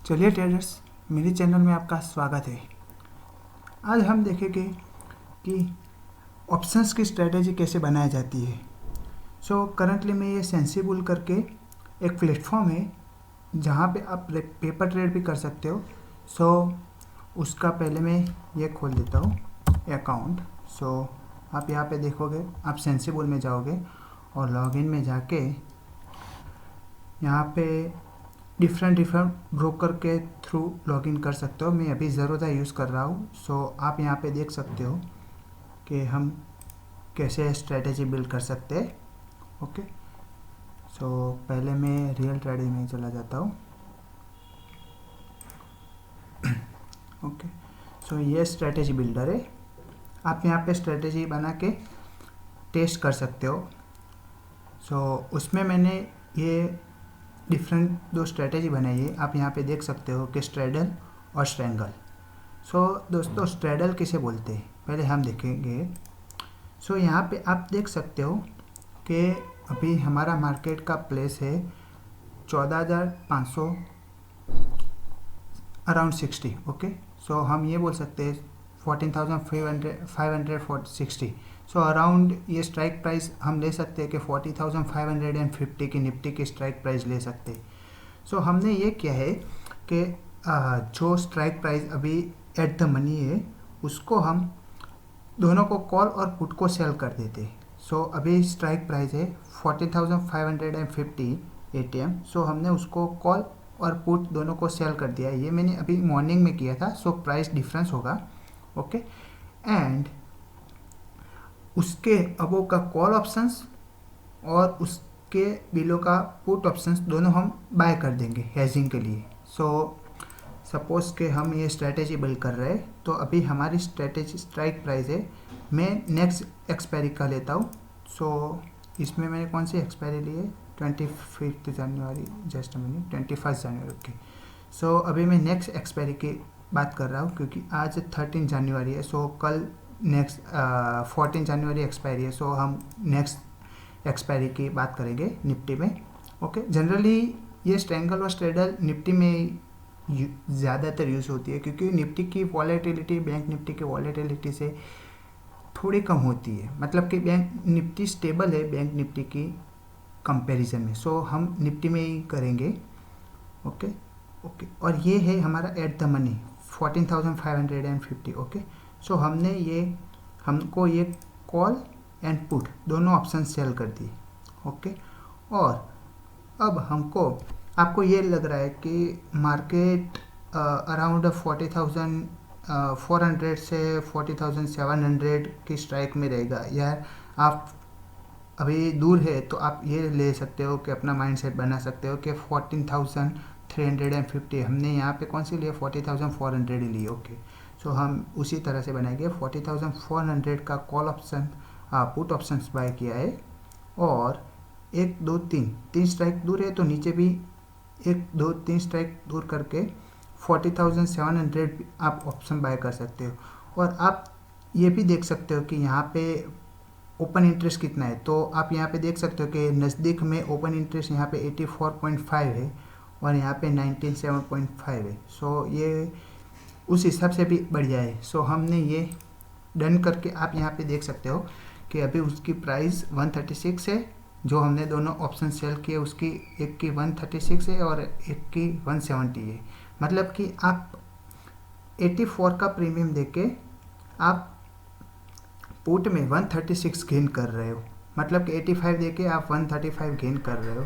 चलिए ट्रेडर्स, मेरे चैनल में आपका स्वागत है। आज हम देखेंगे कि ऑप्शंस की स्ट्रेटेजी कैसे बनाई जाती है। करंटली मैं ये सेंसिबल करके एक प्लेटफॉर्म है जहाँ पे आप पेपर ट्रेड भी कर सकते हो। उसका पहले मैं ये खोल देता हूँ अकाउंट। आप यहाँ पे देखोगे, आप सेंसिबल में जाओगे और लॉगिन में जाके यहाँ पे डिफरेंट ब्रोकर के थ्रू लॉगिन कर सकते हो। मैं अभी ज़रूरत यूज़ कर रहा हूँ। आप यहाँ पे देख सकते हो कि हम कैसे स्ट्रेटेजी बिल्ड कर सकते हैं। ओके, पहले मैं रियल ट्रेडिंग में चला जाता हूँ। ओके, ये स्ट्रेटेजी बिल्डर है। आप यहाँ पे स्ट्रेटेजी बना के टेस्ट कर सकते हो। उसमें मैंने ये डिफरेंट दो स्ट्रेटेजी बनाई है। आप यहाँ पे देख सकते हो कि स्ट्रेडल और स्ट्रेंगल। दोस्तों, स्ट्रेडल किसे बोलते हैं पहले हम देखेंगे। यहाँ पे आप देख सकते हो कि अभी हमारा मार्केट का प्लेस है 14,500 अराउंड 60। ओके, हम ये बोल सकते हैं 14,560। अराउंड ये स्ट्राइक प्राइस हम ले सकते हैं कि 40,550 की निफ्टी की स्ट्राइक प्राइस ले सकते हैं। हमने ये किया है कि जो स्ट्राइक प्राइस अभी एट द मनी है उसको हम दोनों को कॉल और पुट को सेल कर देते हैं। अभी स्ट्राइक प्राइस है 40,550 ATM। हमने उसको कॉल और पुट दोनों को सेल कर दिया। ये मैंने अभी मॉर्निंग में किया था। प्राइस डिफरेंस होगा। ओके, एंड उसके अबो का कॉल ऑप्शंस और उसके बिलो का पुट ऑप्शंस दोनों हम बाय कर देंगे हेजिंग के लिए। सपोज के हम ये स्ट्रेटेजी बिल्ड कर रहे हैं, तो अभी हमारी स्ट्रेटेजी स्ट्राइक प्राइस है। मैं नेक्स्ट एक्सपायरी का लेता हूँ। इसमें मैंने कौन सी एक्सपायरी ली है? 25 जनवरी, जस्ट मिनट, 21 जनवरी। ओके, अभी मैं नेक्स्ट एक्सपायरी की बात कर रहा हूँ क्योंकि आज 13 जनवरी है। कल नेक्स्ट 14 जनवरी एक्सपायरी है। हम नेक्स्ट एक्सपायरी की बात करेंगे निफ्टी में। ओके, जनरली ये स्ट्रेंगल और स्ट्रेडल निफ्टी में ज़्यादातर यूज़ होती है क्योंकि निफ्टी की वॉलेटिलिटी बैंक निफ्टी की वॉलेटिलिटी से थोड़ी कम होती है। मतलब कि बैंक निफ्टी स्टेबल है बैंक निफ्टी की कंपैरिजन में। हम निफ्टी में ही करेंगे। ओके, और ये है हमारा एट द मनी 14,550। ओके, हमको ये कॉल एंड पुट दोनों ऑप्शन सेल कर दी। ओके, और अब आपको ये लग रहा है कि मार्केट अराउंड 40,400 से 40,700 की स्ट्राइक में रहेगा। यार, आप अभी दूर है तो आप ये ले सकते हो कि अपना माइंडसेट बना सकते हो कि 14,350 हमने यहाँ पे कौन सी लिए? 40,400 ही ली। ओके, हम उसी तरह से बनाएंगे। 40,400 का call option put option buy किया है और 1 2 3 स्ट्राइक दूर है तो नीचे भी 1 2 3 स्ट्राइक दूर करके 40,700 आप ऑप्शन बाय कर सकते हो। और आप ये भी देख सकते हो कि यहाँ पे ओपन इंटरेस्ट कितना है। तो आप यहाँ पे देख सकते हो कि नज़दीक में ओपन इंटरेस्ट यहाँ पे 84.5 है और यहाँ पे 97.5 है। ये उस हिसाब से भी बढ़िया है। हमने ये डन करके आप यहाँ पे देख सकते हो कि अभी उसकी प्राइस 136 है। जो हमने दोनों ऑप्शन सेल किए उसकी एक की 136 है और एक की 170 है। मतलब कि आप 84 का प्रीमियम देके आप पुट में 136 गेन कर रहे हो। मतलब कि 85 देके आप 135 गेन कर रहे हो।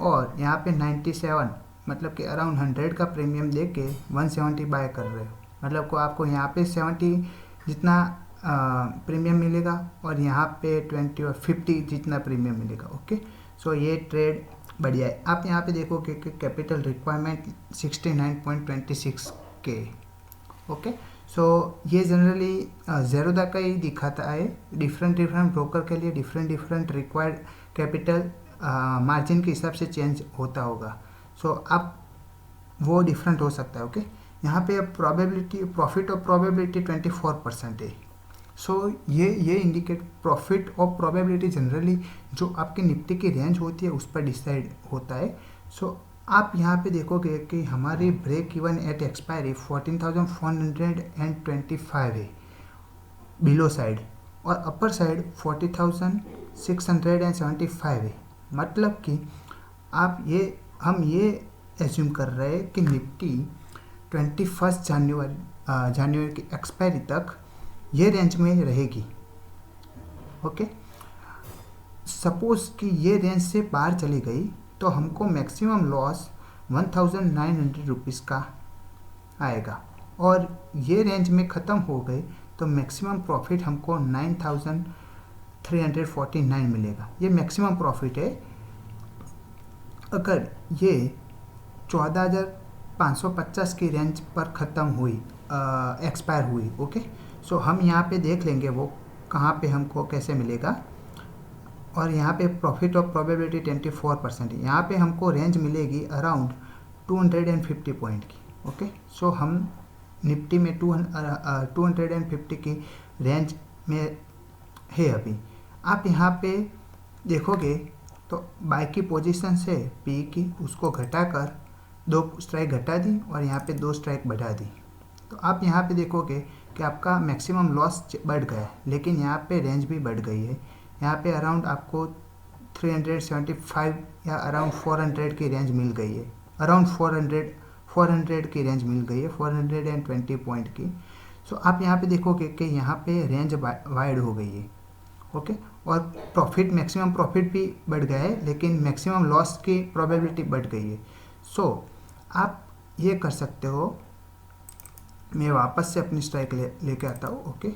और यहाँ पे 97 मतलब कि अराउंड 100 का प्रीमियम देके 170 बाय कर रहे हो। मतलब को आपको यहाँ पे 70 जितना प्रीमियम मिलेगा और यहाँ पे 20 और 50 जितना प्रीमियम मिलेगा। ओके, ये ट्रेड बढ़िया है। आप यहाँ पे देखोगे कि कैपिटल रिक्वायरमेंट 69.26 के। ओके, ये जनरली ज़ेरोदा का ही दिखाता है। डिफरेंट ब्रोकर के लिए डिफरेंट रिक्वायर्ड कैपिटल मार्जिन के हिसाब से चेंज होता होगा। आप वो डिफरेंट हो सकता है। ओके, यहाँ पे प्रोबेबिलिटी प्रॉफिट और प्रोबेबिलिटी 24% है। ये इंडिकेट प्रॉफिट और प्रोबेबिलिटी जनरली जो आपकी निफ्टी की रेंज होती है उस पर डिसाइड होता है। आप यहाँ पे देखोगे कि हमारी ब्रेक इवन एट एक्सपायरी 14,425 है बिलो साइड, और अपर साइड 40,675 है। मतलब कि हम ये एज्यूम कर रहे हैं कि निफ्टी 21 जनवरी की एक्सपायरी तक ये रेंज में रहेगी। ओके, सपोज कि ये रेंज से बाहर चली गई तो हमको मैक्सिमम लॉस 1900 रुपीज़ का आएगा, और ये रेंज में ख़त्म हो गई तो मैक्सिमम प्रॉफिट हमको 9349 मिलेगा। ये मैक्सिमम प्रॉफिट है अगर ये 14,550 की रेंज पर ख़त्म हुई, एक्सपायर हुई। ओके, सो हम यहाँ पे देख लेंगे वो कहाँ पे हमको कैसे मिलेगा। और यहाँ पे प्रॉफिट ऑफ प्रोबेबिलिटी 24% है। यहाँ पे हमको रेंज मिलेगी अराउंड 250 पॉइंट की। ओके, सो हम निफ्टी में 250 की रेंज में है अभी। आप यहाँ पे देखोगे तो बाय की पोजीशन से पी की उसको घटाकर 2 स्ट्राइक घटा दी और यहाँ पे 2 स्ट्राइक बढ़ा दी, तो आप यहाँ पे देखोगे कि आपका मैक्सिमम लॉस बढ़ गया है, लेकिन यहाँ पे रेंज भी बढ़ गई है। यहाँ पे अराउंड आपको 375 या अराउंड 400 की रेंज मिल गई है, अराउंड 400 की रेंज मिल गई है, 420 पॉइंट की। सो आप यहाँ पे देखोगे कि यहाँ पे रेंज वाइड हो गई है। ओके, और प्रॉफिट, मैक्सिमम प्रॉफिट भी बढ़ गया है, लेकिन मैक्सिमम लॉस की प्रोबेबिलिटी बढ़ गई है। सो आप ये कर सकते हो, मैं वापस से अपनी स्ट्राइक लेके आता हूँ। ओके,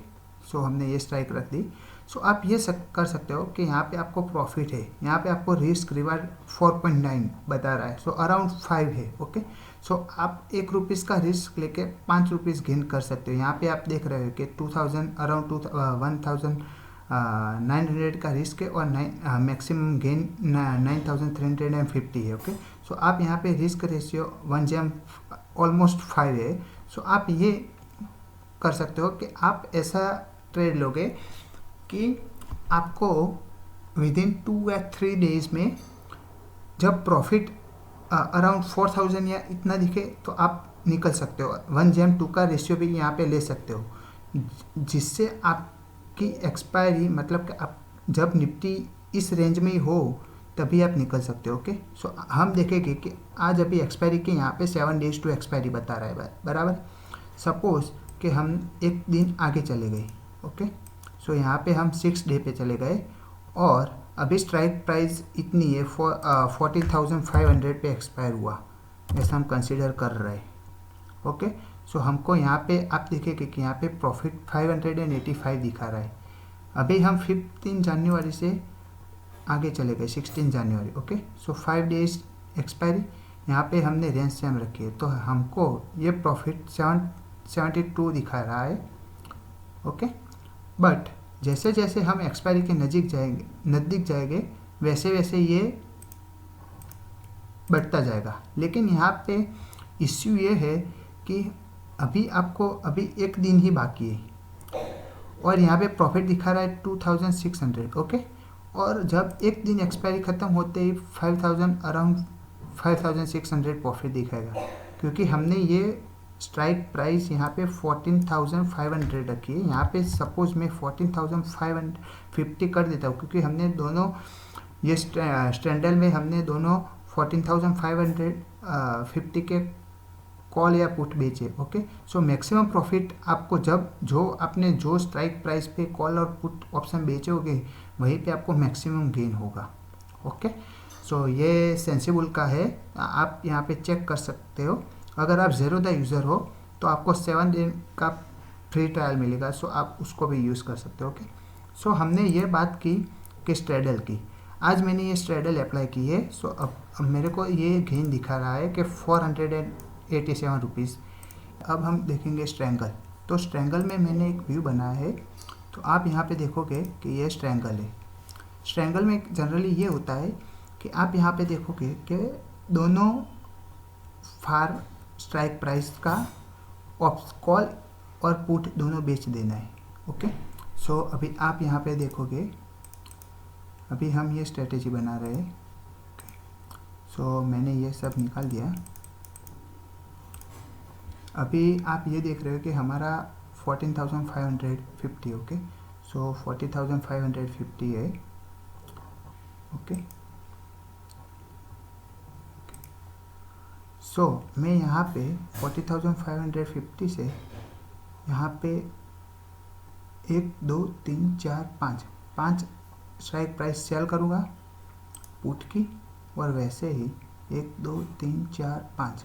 सो हमने ये स्ट्राइक रख दी। सो आप ये कर सकते हो कि यहाँ पे आपको प्रॉफिट है, यहाँ पे आपको रिस्क रिवार्ड 4.9 बता रहा है, सो अराउंड 5 है। ओके, सो आप 1 रुपीज़ का रिस्क लेके 5 रुपीज़ गेन कर सकते हो। यहाँ पे आप देख रहे हो कि 1900 का रिस्क है और मैक्सिमम गेन 9350 है। ओके, सो आप यहाँ पे रिस्क रेशियो 1 जैम ऑलमोस्ट 5 है। सो आप ये कर सकते हो कि आप ऐसा ट्रेड लोगे कि आपको विदिन 2 या 3 डेज में जब प्रॉफिट अराउंड 4000 या इतना दिखे तो आप निकल सकते हो। 1 जैम 2 का रेशियो भी यहाँ पे ले सकते हो, जिससे आपकी एक्सपायरी, मतलब कि आप जब निफ्टी इस रेंज में ही हो तभी आप निकल सकते हो। ओके, सो हम देखेंगे कि आज अभी एक्सपायरी के यहाँ पे 7 डेज टू एक्सपायरी बता रहा है बराबर। सपोज कि हम एक दिन आगे चले गए। ओके, सो यहाँ पे हम 6 डे पे चले गए और अभी स्ट्राइक प्राइस इतनी है 40,500 पे एक्सपायर हुआ, ऐसा हम कंसिडर कर रहे हैं। ओके, सो हमको यहाँ पे आप देखेंगे कि यहाँ पे प्रॉफिट 585 दिखा रहा है। अभी हम 15 जनवरी से आगे चले गए 16 जनवरी। ओके, सो 5 डेज एक्सपायरी, यहाँ पे हमने रेंज सेम रखी है, तो हमको ये प्रॉफिट 72 दिखा रहा है। ओके, बट जैसे जैसे हम एक्सपायरी के नज़दीक जाएंगे वैसे वैसे ये बढ़ता जाएगा। लेकिन यहाँ पे इश्यू ये है कि अभी आपको एक दिन ही बाकी है और यहाँ पे प्रॉफिट दिखा रहा है 2600। ओके, और जब एक दिन एक्सपायरी ख़त्म होते ही अराउंड 5600 प्रॉफिट दिखाएगा, क्योंकि हमने ये स्ट्राइक प्राइस यहाँ पे 14,500 रखी है। यहाँ पे सपोज मैं 14,550 कर देता हूँ, क्योंकि हमने दोनों ये स्टैंडर्ड में हमने दोनों 14,550 के कॉल या पुट बेचे। ओके, सो मैक्सिमम प्रॉफिट आपको आपने जो स्ट्राइक प्राइस पे कॉल और पुट ऑप्शन बेचोगे वहीं पे आपको मैक्सिमम गेन होगा। ओके, सो ये सेंसिबल का है, आप यहाँ पे चेक कर सकते हो। अगर आप ज़ेरोधा यूज़र हो तो आपको 7 दिन का फ्री ट्रायल मिलेगा, सो आप उसको भी यूज़ कर सकते हो। ओके, सो हमने ये बात की कि स्ट्रेडल की, आज मैंने ये स्ट्रेडल अप्लाई की है। सो अब मेरे को ये गेन दिखा रहा है कि 487 रुपीज़। अब हम देखेंगे स्ट्रैंगल, तो स्ट्रैंगल में मैंने एक व्यू बनाया है, तो आप यहाँ पे देखोगे कि ये स्ट्रैंगल है। स्ट्रैंगल में जनरली ये होता है कि आप यहाँ पे देखोगे कि दोनों फार स्ट्राइक प्राइस का कॉल और पुट दोनों बेच देना है। ओके, सो अभी आप यहाँ पे देखोगे, अभी हम ये स्ट्रेटेजी बना रहे हैं। सो मैंने ये सब निकाल दिया। अभी आप ये देख रहे हो कि हमारा 14,550, ओके। सो 40,550 है, ओके। सो मैं यहाँ पे 40,550 से यहाँ पे 1 2 3 4 5 स्ट्राइक प्राइस सेल करूँगा पुट की, और वैसे ही 1 2 3 4 5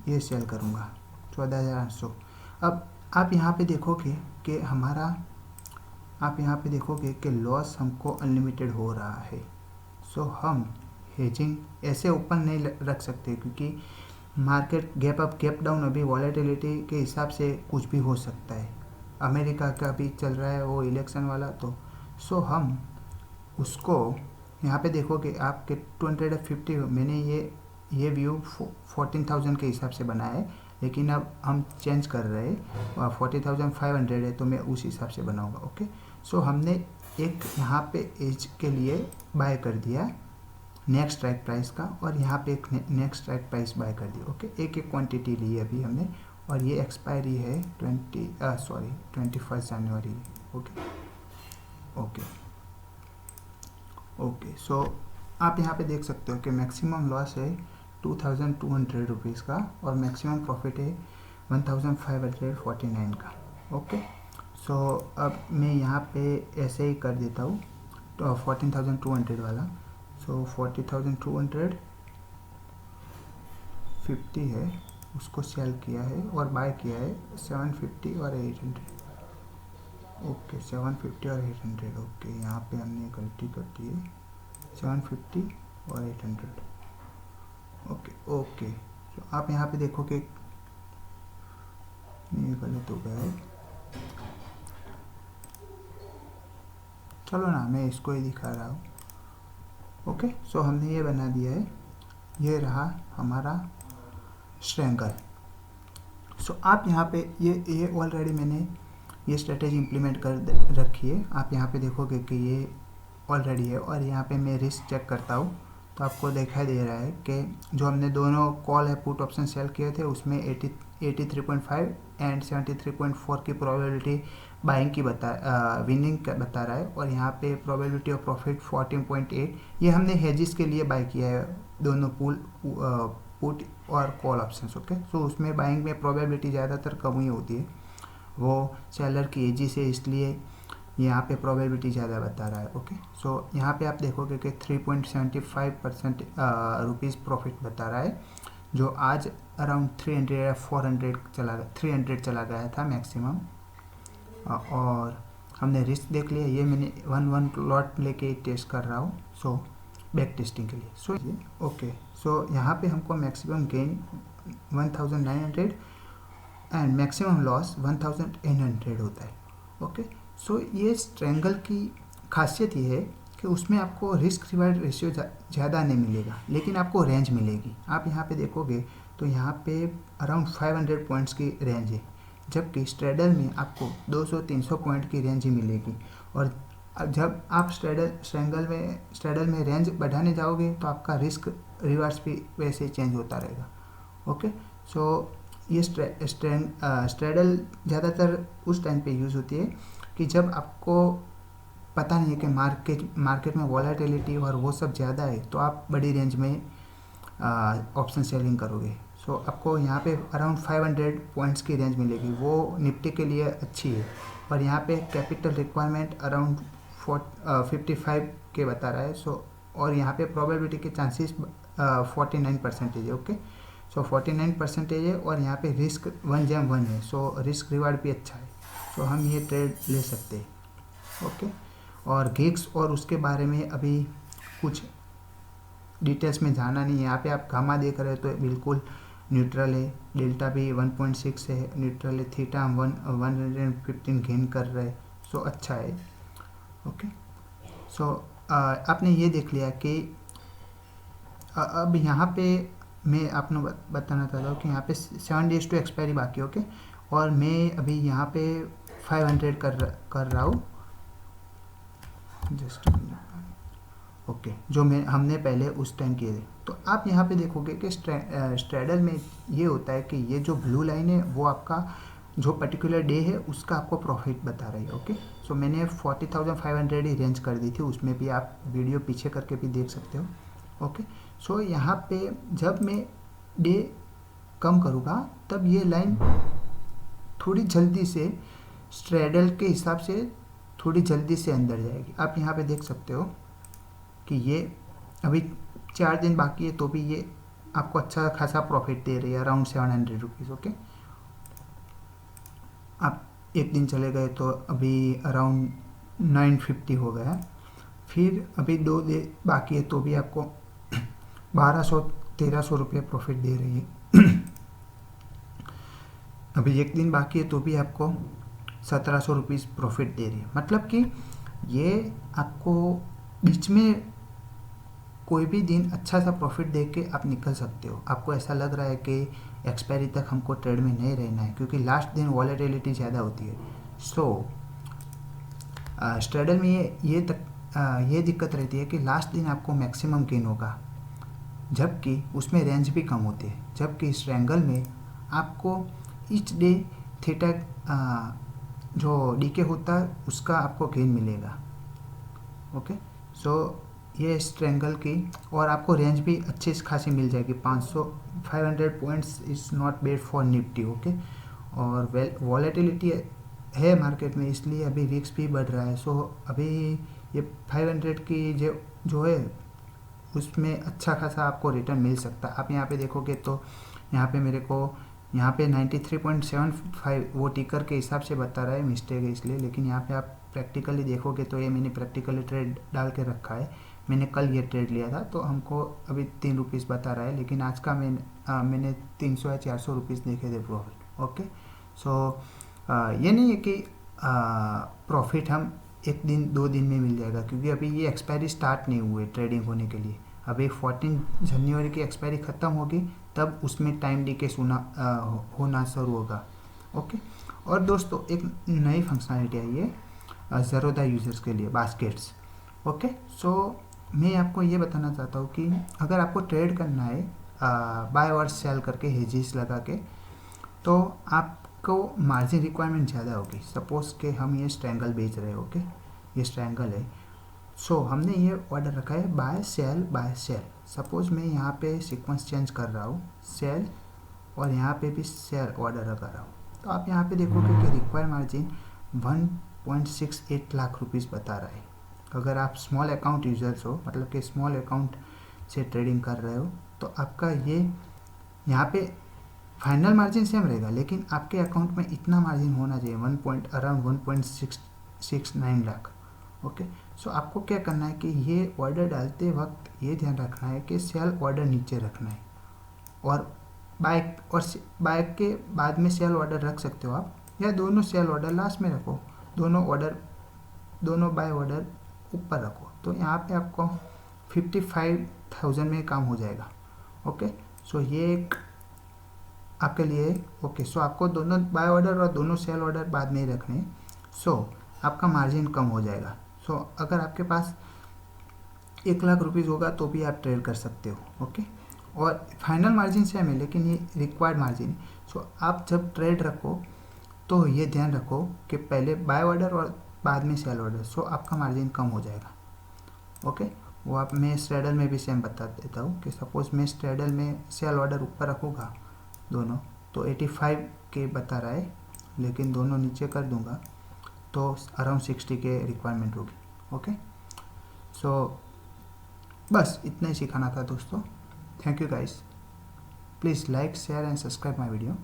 ये सेल करूँगा 14,800। अब आप यहाँ पे देखोगे कि लॉस हमको अनलिमिटेड हो रहा है। सो हम हेजिंग ऐसे ओपन नहीं रख सकते, क्योंकि market gap up gap down, अभी वॉलेटिलिटी के हिसाब से कुछ भी हो सकता है। अमेरिका का भी चल रहा है वो इलेक्शन वाला, तो सो हम उसको यहाँ पे देखोगे आपके 250, मैंने ये व्यू 14,000 के हिसाब से बनाया है, लेकिन अब हम चेंज कर रहे हैं 40,500 है, तो मैं उस हिसाब से बनाऊंगा, ओके। सो हमने एक यहाँ पे एज के लिए बाय कर दिया नेक्स्ट स्ट्राइक प्राइस का, और यहाँ पे एक नेक्स्ट स्ट्राइक प्राइस बाय कर दिया, ओके। एक क्वांटिटी ली अभी हमने, और ये एक्सपायरी है 21 जनवरी, ओके। सो आप यहाँ पे देख सकते हो कि मैक्सिमम लॉस है 2,200 रुपीज़ का, और मैक्सिमम प्रॉफिट है 1,549 का, ओके। सो अब मैं यहाँ पे ऐसे ही कर देता हूँ, तो 14,200 वाला। सो 40,250 है, उसको सेल किया है और बाय किया है 750 और 800, ओके। 750 और 800, ओके। यहाँ पे हमने गलती कर दी है, 750 और 800, ओके। तो आप यहाँ पे देखो कि ये गलत हो गया है, चलो ना, मैं इसको ही दिखा रहा हूँ, ओके। सो हमने ये बना दिया है, ये रहा हमारा स्ट्रेंगल। सो आप यहाँ पे ये ऑलरेडी मैंने ये स्ट्रेटेजी इम्प्लीमेंट कर रखी है। आप यहाँ पे देखोगे कि ये ऑलरेडी है, और यहाँ पे मैं रिस्क चेक करता हूँ तो आपको दिखाई दे रहा है कि जो हमने दोनों कॉल है पुट ऑप्शन सेल किए थे, उसमें 83.5 एंड 73.4 की प्रोबेबिलिटी बाइंग की विनिंग का बता रहा है, और यहाँ पे प्रोबेबिलिटी ऑफ प्रॉफिट 14.8। ये हमने हेजिस के लिए बाई किया है, दोनों पुट और कॉल ऑप्शंस, ओके। सो उसमें बाइंग में प्रोबेबिलिटी ज़्यादातर कम ही होती है, वो सेलर की एजी से, इसलिए यहाँ पे प्रोबेबिलिटी ज़्यादा बता रहा है, ओके। सो यहाँ पे आप देखोगे कि 3.75% रुपीज़ प्रॉफिट बता रहा है, जो आज अराउंड 300 या 300 चला गया था मैक्सिमम। और हमने रिस्क देख लिया, ये मैंने वन लॉट लेके टेस्ट कर रहा हूँ, सो बैक टेस्टिंग के लिए। सो ओके, सो यहाँ पे हमको maximum gain 1900 and maximum loss 1800 होता है, ओके। सो ये स्ट्रेंगल की खासियत ये है कि उसमें आपको रिस्क रिवार्ड रेशियो ज़्यादा नहीं मिलेगा, लेकिन आपको रेंज मिलेगी। आप यहाँ पे देखोगे तो यहाँ पे अराउंड 500 पॉइंट्स की रेंज है, जबकि स्ट्रेडल में आपको 200-300 पॉइंट की रेंज ही मिलेगी। और जब आप स्ट्रेडल में रेंज बढ़ाने जाओगे तो आपका रिस्क रिवार्ड्स भी वैसे चेंज होता रहेगा, ओके। सो ये स्ट्रेडल ज़्यादातर उस टाइम पे यूज़ होती है कि जब आपको पता नहीं है कि मार्केट में वॉलेटिलिटी और वो सब ज़्यादा है, तो आप बड़ी रेंज में ऑप्शन सेलिंग करोगे। सो आपको यहाँ पे अराउंड 500 पॉइंट्स की रेंज मिलेगी, वो निफ्टी के लिए अच्छी है। और यहाँ पे कैपिटल रिक्वायरमेंट अराउंड 55 के बता रहा है। सो और यहाँ पे प्रोबेबिलिटी के चांसेस 49% है, ओके। सो 49% है, और यहाँ पे रिस्क 1/1 है, सो रिस्क रिवार्ड भी अच्छा है, सो हम ये ट्रेड ले सकते हैं, ओके। और गिग्स और उसके बारे में अभी कुछ डिटेल्स में जाना नहीं है। यहाँ पे आप गामा देख रहे हो तो बिल्कुल न्यूट्रल है, डेल्टा भी 1.6 है, न्यूट्रल है, थीटा हम 115 गेन कर रहे हैं, सो अच्छा है, ओके। सो आपने ये देख लिया कि अब यहाँ पे मैं आपको बताना चाहता हूँ कि यहाँ पे 7 डेज टू एक्सपायरी बाकी, ओके। और मैं अभी यहाँ पे 500 कर रहा हूँ, जस्ट ओके, जो हमने पहले उस टाइम किए थे। तो आप यहाँ पे देखोगे कि स्ट्रैडल में ये होता है कि ये जो ब्लू लाइन है वो आपका जो पर्टिकुलर डे है उसका आपको प्रॉफिट बता रही है। ओके, सो मैंने 40,500 ही रेंज कर दी थी, उसमें भी आप वीडियो पीछे करके भी देख सकते हो। ओके, सो यहाँ पे जब मैं डे कम करूँगा तब ये लाइन थोड़ी जल्दी से स्ट्रैडल के हिसाब से थोड़ी जल्दी से अंदर जाएगी। आप यहाँ पे देख सकते हो कि ये अभी 4 दिन बाकी है तो भी ये आपको अच्छा खासा प्रॉफिट दे रही है, अराउंड 700 रुपीज़। ओके, आप एक दिन चले गए तो अभी अराउंड 950 हो गया है। फिर अभी 2 दिन बाकी है तो भी आपको 1200-1300 रुपये प्रॉफिट दे रही है। अभी एक दिन बाकी है तो भी आपको 1700 रुपीज़ प्रॉफिट दे रही है। मतलब कि ये आपको बीच में कोई भी दिन अच्छा सा प्रॉफिट दे के आप निकल सकते हो। आपको ऐसा लग रहा है कि एक्सपायरी तक हमको ट्रेड में नहीं रहना है क्योंकि लास्ट दिन वॉलेटिलिटी ज़्यादा होती है। सो स्ट्रैडल में ये दिक्कत रहती है कि लास्ट दिन आपको मैक्सिमम गेन होगा, जबकि उसमें रेंज भी कम होती है। जबकि स्ट्रैंगल में आपको ईच डे थीटा जो डीके होता है उसका आपको गेन मिलेगा। ओके, सो ये स्ट्रैंगल की और आपको रेंज भी अच्छी खासी मिल जाएगी। 500 points is not bad for Nifty. Okay, और वॉलेटिलिटी है मार्केट में, इसलिए अभी रिस्क भी बढ़ रहा है। सो अभी ये 500 की जो है उसमें अच्छा खासा आपको रिटर्न मिल सकता है। आप यहाँ पे देखोगे तो यहाँ पे मेरे को यहाँ पे 93.75 वो टिकर के हिसाब से बता रहा है, मिस्टेक है इसलिए। लेकिन यहाँ पे आप प्रैक्टिकली देखोगे तो ये मैंने प्रैक्टिकली ट्रेड डाल के रखा है। मैंने कल ये ट्रेड लिया था तो हमको अभी 3 रुपीज़ बता रहा है, लेकिन आज का मैंने 300 या 400 रुपीज़ देखे थे प्रॉफिट। ओके, सो ये नहीं है कि प्रॉफिट हम एक दिन 2 दिन में मिल जाएगा, क्योंकि अभी ये एक्सपायरी स्टार्ट नहीं हुई ट्रेडिंग होने के लिए। अभी 14 जनवरी की एक्सपायरी ख़त्म होगी तब उसमें टाइम डीके होना शुरू होगा। ओके, और दोस्तों एक नई फंक्शनलिटी आई है ज़रोदा यूज़र्स के लिए, बास्केट्स। ओके, सो मैं आपको ये बताना चाहता हूँ कि अगर आपको ट्रेड करना है बाय और सेल करके हेजिस लगा के, तो आपको मार्जिन रिक्वायरमेंट ज़्यादा होगी। सपोज़ के हम ये स्ट्रैंगल बेच रहे हैं। ओके, ये स्ट्रैंगल है। सो हमने ये ऑर्डर रखा है बाय सेल। सपोज़ मैं यहाँ पे सीक्वेंस चेंज कर रहा हूँ, सेल, और यहाँ पे भी सेल ऑर्डर लगा रहा हूँ। तो आप यहाँ पे देखोगे कि रिक्वायर मार्जिन 1.68 लाख रुपीज़ बता रहा है। अगर आप स्मॉल अकाउंट यूज़र्स हो, मतलब कि स्मॉल अकाउंट से ट्रेडिंग कर रहे हो, तो आपका ये यहाँ पे फाइनल मार्जिन सेम रहेगा, लेकिन आपके अकाउंट में इतना मार्जिन होना चाहिए अराउंड 1.69 लाख। ओके, सो आपको क्या करना है कि ये ऑर्डर डालते वक्त ये ध्यान रखना है कि सेल ऑर्डर नीचे रखना है, और बाय के बाद में सेल ऑर्डर रख सकते हो आप, या दोनों सेल ऑर्डर लास्ट में रखो, दोनों बाय ऑर्डर ऊपर रखो। तो यहाँ पे आपको 55,000 में काम हो जाएगा। ओके, सो ये एक आपके लिए। ओके, सो आपको दोनों बाय ऑर्डर और दोनों सेल ऑर्डर बाद में ही रखने हैं। सो आपका मार्जिन कम हो जाएगा। सो अगर आपके पास 1 लाख रुपीज़ होगा तो भी आप ट्रेड कर सकते हो। ओके, और फाइनल मार्जिन सेम है, लेकिन ये रिक्वायर्ड मार्जिन है। सो आप जब ट्रेड रखो तो ये ध्यान रखो कि पहले बाय ऑर्डर और बाद में सेल ऑर्डर, सो आपका मार्जिन कम हो जाएगा। ओके, वो आप मैं स्ट्रैडल में भी सेम बता देता हूँ कि सपोज़ मैं स्ट्रैडल में सेल ऑर्डर ऊपर रखूँगा दोनों, तो 85 के बता रहा है, लेकिन दोनों नीचे कर दूँगा तो अराउंड 60 के रिक्वायरमेंट होगी। ओके, सो बस इतना ही सिखाना था दोस्तों। Thank you guys, please like, share and subscribe my video.